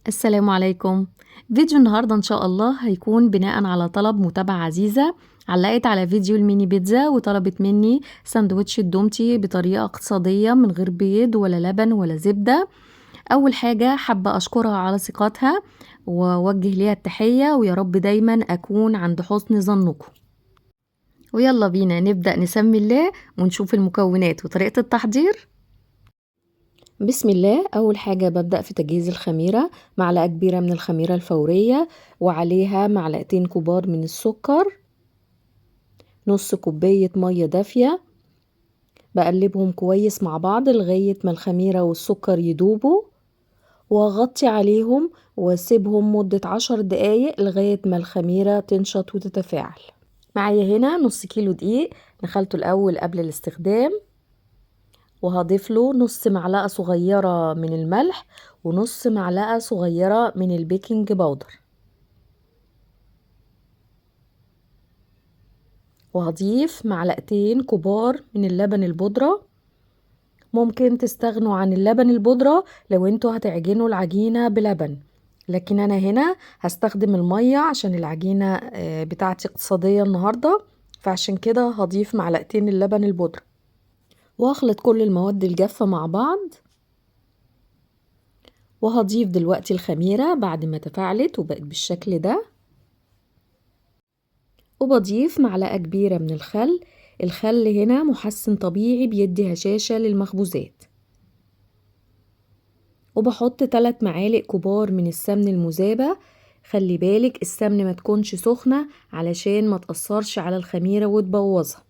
السلام عليكم. فيديو النهاردة إن شاء الله هيكون بناءً على طلب متابعة عزيزة، علقت على فيديو الميني بيتزا وطلبت مني ساندوتش الدومتي بطريقة اقتصادية من غير بيض ولا لبن ولا زبدة. أول حاجة حابة أشكرها على ثقتها وأوجه ليها التحية، ويا رب دايمًا أكون عند حسن ظنكم. ويلا بينا نبدأ نسمي الله ونشوف المكونات وطريقة التحضير. بسم الله. أول حاجة ببدأ في تجهيز الخميرة، معلقة كبيرة من الخميرة الفورية وعليها معلقتين كبار من السكر، نص كوباية مية دافية، بقلبهم كويس مع بعض لغاية ما الخميرة والسكر يدوبوا، وأغطي عليهم واسيبهم مدة 10 دقايق لغاية ما الخميرة تنشط وتتفاعل. معايا هنا نص كيلو دقيق نخلته الأول قبل الاستخدام، وهضيف له نص معلقة صغيرة من الملح ونص معلقة صغيرة من البيكنج باودر، وهضيف معلقتين كبار من اللبن البودرة. ممكن تستغنوا عن اللبن البودرة لو انتوا هتعجنوا العجينة بلبن، لكن انا هنا هستخدم المية عشان العجينة بتاعتي اقتصادية النهاردة، فعشان كده هضيف معلقتين اللبن البودرة، وهخلط كل المواد الجافة مع بعض. وهضيف دلوقتي الخميرة بعد ما تفاعلت وبقت بالشكل ده، وبضيف معلقة كبيرة من الخل. الخل هنا محسن طبيعي بيدي هشاشة للمخبوزات. وبحط 3 معالق كبار من السمن المذابة. خلي بالك السمن ما تكونش سخنة علشان ما تأثرش على الخميرة وتبوظها.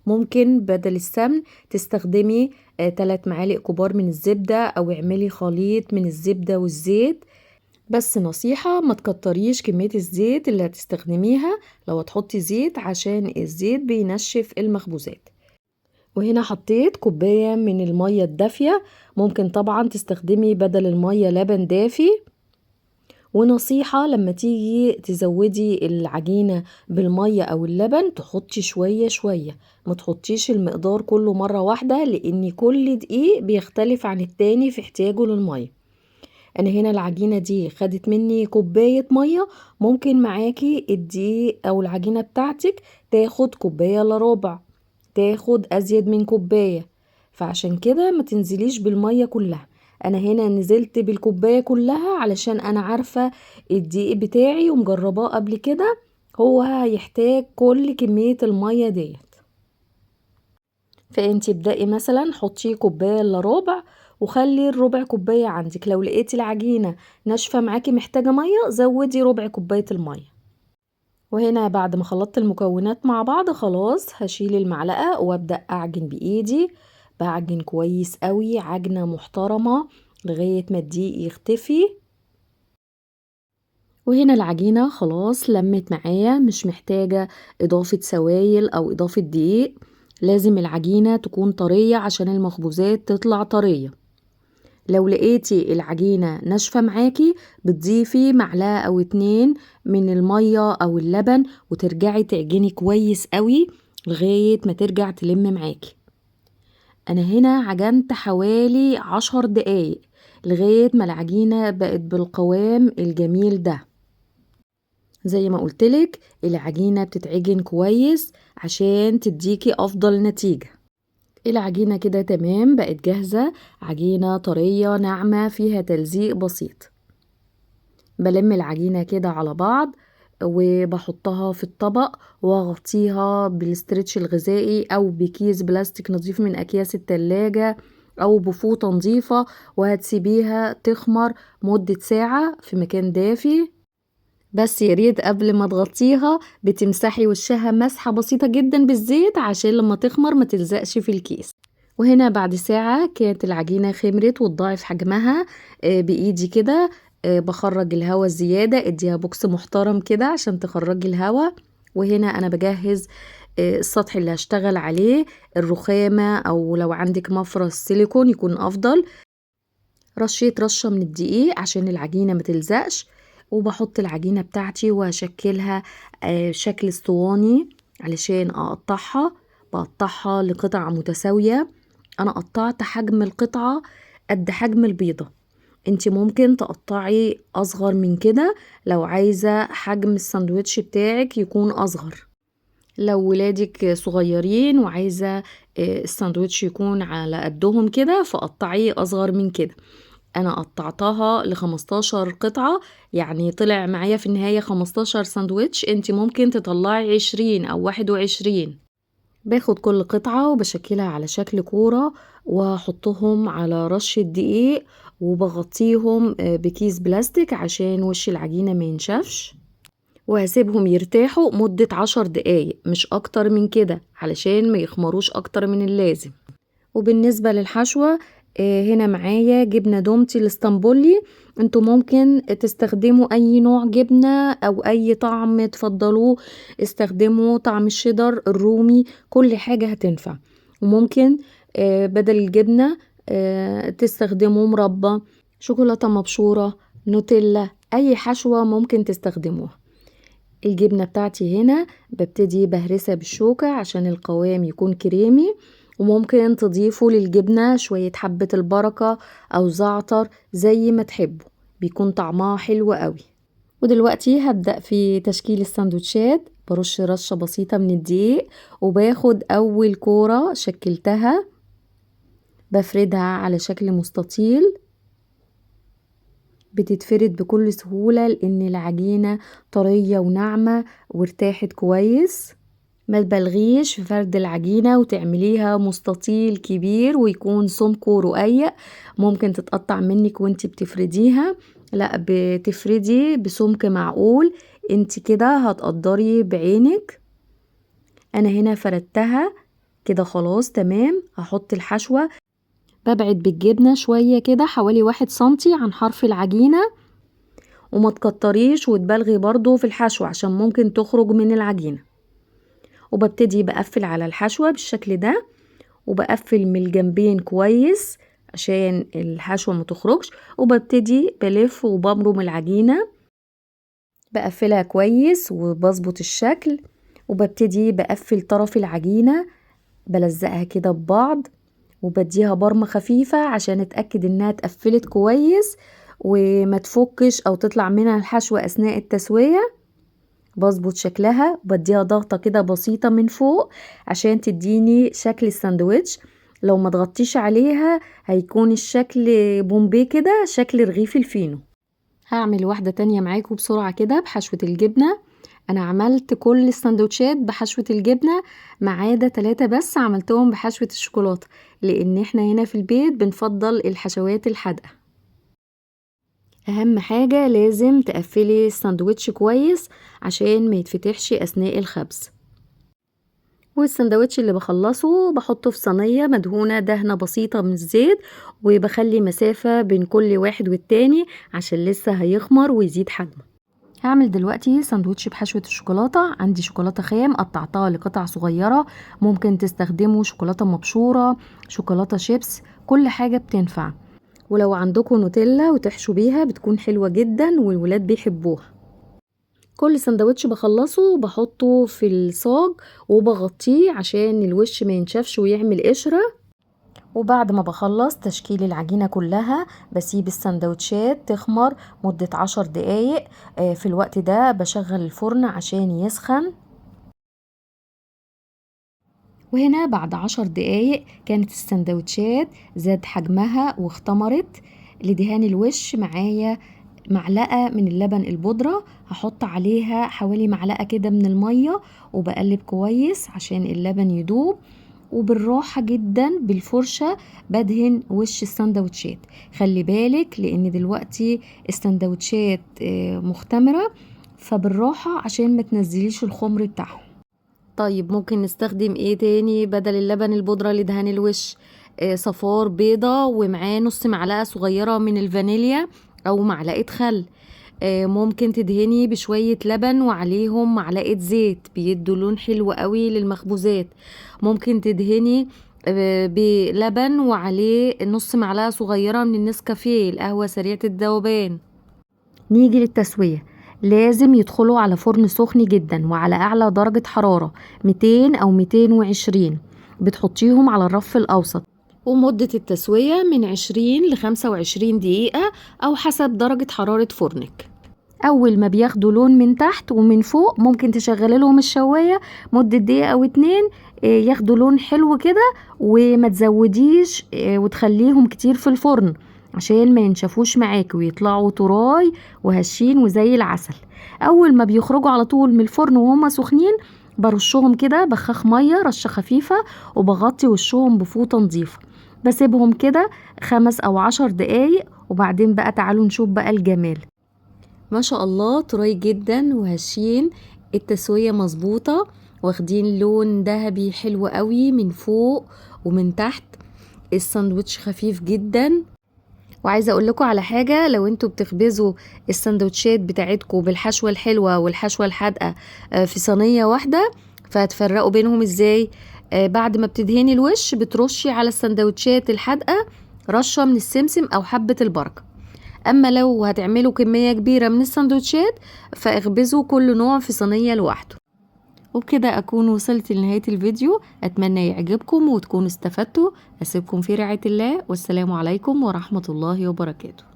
ممكن بدل السمن تستخدمي 3 معالق كبار من الزبدة، او اعملي خليط من الزبدة والزيت. بس نصيحة ما تكتريش كمية الزيت اللي هتستخدميها لو هتحطي زيت، عشان الزيت بينشف المخبوزات. وهنا حطيت كوباية من المية الدافية، ممكن طبعا تستخدمي بدل المية لبن دافي. ونصيحة لما تيجي تزودي العجينة بالمية او اللبن تحطي شوية شوية، ما تحطيش المقدار كله مرة واحدة، لان كل دقيق بيختلف عن التاني في احتياجه للمية. انا هنا العجينة دي خدت مني كوباية مية، ممكن معاكي الدقيق او العجينة بتاعتك تاخد كوباية الا ربع، تاخد ازيد من كوباية، فعشان كده ما تنزليش بالمية كلها. انا هنا نزلت بالكوباية كلها علشان انا عارفة الدقيق بتاعي ومجرباه قبل كده، هو هيحتاج كل كمية المية ديت. فانتي ابدأي مثلا حطي كوباية الا ربع، وخلي الربع كوباية عندك. لو لقيتي العجينة ناشفة معاكي محتاجة مية زودي ربع كوباية المية. وهنا بعد ما خلطت المكونات مع بعض خلاص هشيل المعلقة وابدأ اعجن بايدي. بعجن كويس قوي، عجنة محترمة لغاية ما الدقيق يختفي. وهنا العجينة خلاص لمت معايا، مش محتاجة اضافة سوائل او اضافة دقيق. لازم العجينة تكون طرية عشان المخبوزات تطلع طرية. لو لقيتي العجينة ناشفة معاكي بتضيفي معلقة او 2 من المية او اللبن، وترجعي تعجني كويس قوي لغاية ما ترجع تلم معاكي. انا هنا عجنت حوالي 10 دقايق لغاية ما العجينة بقت بالقوام الجميل ده. زي ما قلتلك العجينة بتتعجن كويس عشان تديكي افضل نتيجة. العجينة كده تمام، بقت جاهزة، عجينة طرية ناعمة فيها تلزيق بسيط. بلم العجينة كده على بعض وبحطها في الطبق واغطيها بالاسترتش الغذائي او بكيس بلاستيك نظيف من اكياس التلاجة او بفوطة نظيفة، وهتسيبيها تخمر مدة ساعة في مكان دافي. بس ياريت قبل ما تغطيها بتمسحي وشها مسحة بسيطة جدا بالزيت عشان لما تخمر ما تلزقش في الكيس. وهنا بعد ساعة كانت العجينة خمرت وتضاعف حجمها. بإيدي كده بخرج الهواء الزيادة، اديها بوكس محترم كده عشان تخرجي الهواء. وهنا انا بجهز السطح اللي هشتغل عليه، الرخامة او لو عندك مفرش سيليكون يكون افضل. رشيت رشة من الدقيق عشان العجينة ما تلزقش، وبحط العجينة بتاعتي وهشكلها شكل اسطواني علشان اقطعها. بقطعها لقطع متساوية. انا قطعت حجم القطعة قد حجم البيضة، انت ممكن تقطعي اصغر من كده لو عايزة حجم الساندوتش بتاعك يكون اصغر. لو ولادك صغيرين وعايزة الساندوتش يكون على قدهم كده فقطعيه اصغر من كده. انا قطعتها ل15 قطعة، يعني طلع معايا في النهاية 15 ساندوتش. انت ممكن تطلعي 20 او 21. باخد كل قطعة وبشكلها على شكل كورة واحطهم على رشة دقيق وبغطيهم بكيس بلاستيك عشان وش العجينة ما ينشفش، وهسيبهم يرتاحوا مدة 10 دقايق مش اكتر من كده علشان ما يخمروش اكتر من اللازم. وبالنسبة للحشوة هنا معايا جبنة دومتي الاسطنبولي. انتوا ممكن تستخدموا اي نوع جبنة او اي طعم تفضلوه، استخدموا طعم الشيدر الرومي، كل حاجة هتنفع. وممكن بدل الجبنة تستخدموا مربى، شوكولاتة مبشورة، نوتيلا، اي حشوة ممكن تستخدموها. الجبنة بتاعتي هنا ببتدي بهرسها بالشوكة عشان القوام يكون كريمي، وممكن تضيفوا للجبنة شوية حبة البركة او زعتر زي ما تحبوا، بيكون طعمها حلو قوي. ودلوقتي هبدأ في تشكيل السندوتشات. برش رشة بسيطة من الدقيق وباخد اول كورة شكلتها بفردها على شكل مستطيل، بتتفرد بكل سهولة لان العجينة طرية وناعمة وارتاحت كويس. ما تبالغيش في فرد العجينة وتعمليها مستطيل كبير ويكون سمكه رقيق، ممكن تتقطع منك وانت بتفرديها. لا، بتفردي بسمك معقول، انت كده هتقدري بعينك. انا هنا فردتها كده خلاص تمام. هحط الحشوة، ببعد بالجبنة شوية كده حوالي 1 سنتي عن حرف العجينة، وما تكتريش وتبالغي برضو في الحشوة عشان ممكن تخرج من العجينة. وببتدي بقفل على الحشوة بالشكل ده، وبقفل من الجنبين كويس عشان الحشوة ما تخرجش، وببتدي بلف وبمرم العجينة، بقفلها كويس وبظبط الشكل، وببتدي بقفل طرف العجينة بلزقها كده ببعض، وبديها برمة خفيفة عشان اتأكد انها اتقفلت كويس وما تفكش او تطلع منها الحشوة اثناء التسوية. بظبط شكلها وبديها ضغطة كده بسيطة من فوق عشان تديني شكل الساندويتش. لو ما تغطيش عليها هيكون الشكل بومبي كده، شكل رغيف الفينو. هعمل واحدة تانية معاكم بسرعة كده بحشوة الجبنة. انا عملت كل الساندوتشات بحشوة الجبنة ما عدا 3 بس عملتهم بحشوة الشوكولاتة، لان احنا هنا في البيت بنفضل الحشوات الحادقة. اهم حاجة لازم تقفلي الساندوتش كويس عشان ما يتفتحش اثناء الخبز. والساندوتش اللي بخلصه بحطه في صينية مدهونة دهنة بسيطة من الزيت، وبخلي مسافة بين كل واحد والتاني عشان لسه هيخمر ويزيد حجمه. هعمل دلوقتي ساندوتش بحشوة الشوكولاتة. عندي شوكولاتة خام قطعتها لقطع صغيرة، ممكن تستخدموا شوكولاتة مبشورة، شوكولاتة شيبس، كل حاجة بتنفع. ولو عندكم نوتيلا وتحشوا بيها بتكون حلوة جدا والولاد بيحبوها. كل سندوتش بخلصه بحطه في الصاج وبغطيه عشان الوش ما ينشفش ويعمل قشرة. وبعد ما بخلص تشكيل العجينة كلها بسيب السندوتشات تخمر مدة 10 دقايق. في الوقت ده بشغل الفرن عشان يسخن. وهنا بعد 10 دقايق كانت السندوتشات زاد حجمها واختمرت. لدهان الوش معايا معلقة من اللبن البودرة، هحط عليها حوالي معلقة كده من المية وبقلب كويس عشان اللبن يدوب. وبالراحة جدا بالفرشة بدهن وش السندوتشات. خلي بالك لان دلوقتي السندوتشات مختمرة، فبالراحة عشان ما تنزليش الخمر بتاعهم. طيب ممكن نستخدم ايه تاني بدل اللبن البودرة لدهان الوش؟ صفار بيضة ومعاه نص معلقة صغيرة من الفانيليا او معلقة خل. ممكن تدهني بشوية لبن وعليهم معلقة زيت، بيدوا لون حلو قوي للمخبوزات. ممكن تدهني بلبن وعليه نص معلقة صغيرة من النسكافيه، القهوة سريعة الذوبان. نيجي للتسوية. لازم يدخلوا على فرن سخن جدا وعلى اعلى درجة حرارة 200 او 220. بتحطيهم على الرف الاوسط. ومدة التسوية من 20 ل25 دقيقة أو حسب درجة حرارة فرنك. أول ما بياخدوا لون من تحت ومن فوق ممكن تشغلي لهم الشواية مدة دقيقة أو 2 ياخدوا لون حلو كده، وما تزوديش وتخليهم كتير في الفرن عشان ما ينشفوش معاكي ويطلعوا طراي وهشين وزي العسل. أول ما بيخرجوا على طول من الفرن وهما سخنين برشهم كده بخاخ مية رشة خفيفة، وبغطي وشهم بفوطة نظيفة، بسيبهم كده 5 أو 10 دقايق، وبعدين بقى تعالوا نشوف بقى الجمال. ما شاء الله طري جدا وهشين، التسوية مظبوطة، واخدين لون ذهبي حلو قوي من فوق ومن تحت. الساندوتش خفيف جدا. وعايزه اقول لكم على حاجه، لو انتوا بتخبزوا السندوتشات بتاعتكم بالحشوه الحلوه والحشوه الحادقه في صينيه واحده، فهتفرقوا بينهم ازاي؟ بعد ما بتدهني الوش بترشي على السندوتشات الحادقه رشه من السمسم او حبه البركه. اما لو هتعملوا كميه كبيره من السندوتشات فاخبزوا كل نوع في صينيه لوحده. وبكده اكون وصلت لنهايه الفيديو، اتمنى يعجبكم وتكونوا استفدتوا. اسيبكم في رعايه الله، والسلام عليكم ورحمه الله وبركاته.